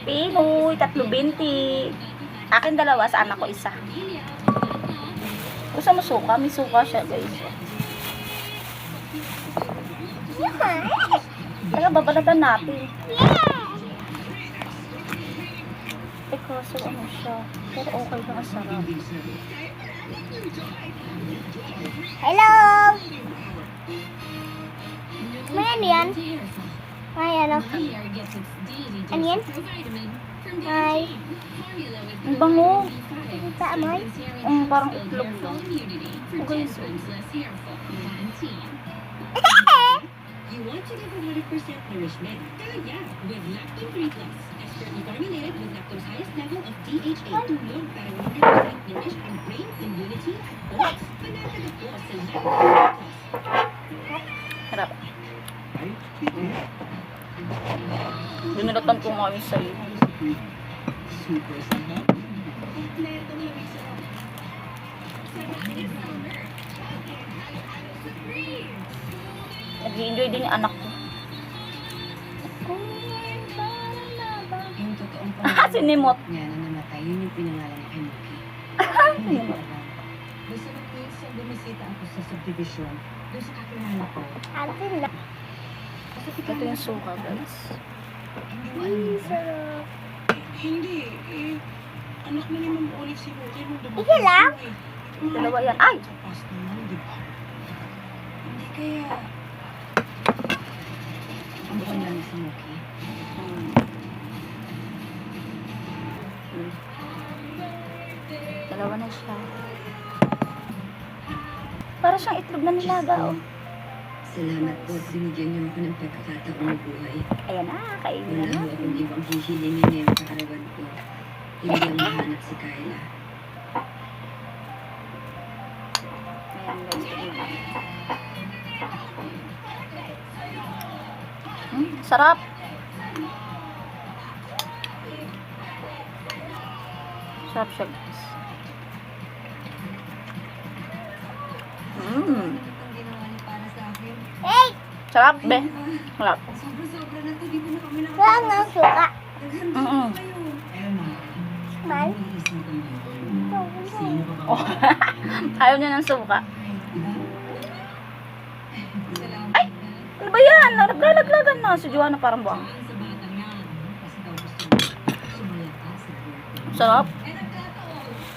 Pinoy, 3.20. Akin dalawa, sa anak ko isa. Gusto mo suka? May suka siya, guys. Kaya babalatan natin. Eh, kaso ano siya. Pero okay lang, ang sarap. Hello! May ano yan? May ano? Ano yan? Hi. Ang bango. Sa amoy? Parang itlog to. Okay. You want to get 100% nourishment? Kaya with Lacto 3 Plus. Expertly formulated with Lacto's highest level of DHA. Tulong para 100% nourish ang brain, immunity, at bones. Panatag ako sa Lacto 3 Plus. Harap. Dinulatan ko nga yung sa'yo. Super sarap. Kompleto na may sarap. Nag-enjoy din yung anak ko. Yung totoong Sinimot. niya na namatay, yun yung pinangalan niya kay Muki. Hindi ko alam. Gusto mo minsan bumisita ako sa subdivision, doon sa kakilala ko. Atin na. Ito yung suka, guys. Hindi mo alam yun. Sarap. Hindi. Anak na ni Ma'am Olive si Muki nung dumating. Isa lang? Dalawa yan. Ay! Sa past naman, di ba? Hindi kaya... Ang buwan lang si Muki. Dalawa na siya. Para siyang itlog na nilaga, oh. Salamat po at binigyan niyo ako ng pagkakataong mabuhay. Ayan na, kainin Wala na. ho akong ibang hihilingin ngayong kaarawan ko. Hindi ang mahanap si Kyla. Ayan, guys. tignan natin. Sarap. Sarap siya, guys. Ang ginawa niyo para sa akin. Hey! Sarap, be. Sarap. Sobra-sobra na to, di ba na kami lang. Wala nga suka. Naghanda Mm-mm. ko kayo. Mal? Sino ba Oh. Ayaw niya ng suka. Salamat. Ay! Ano ba yan? Naglalaglagan na. Si Joanna parang buwang. Sa batang yan. Kasi daw gusto mo sumaya ka sa buhay ko. Sarap.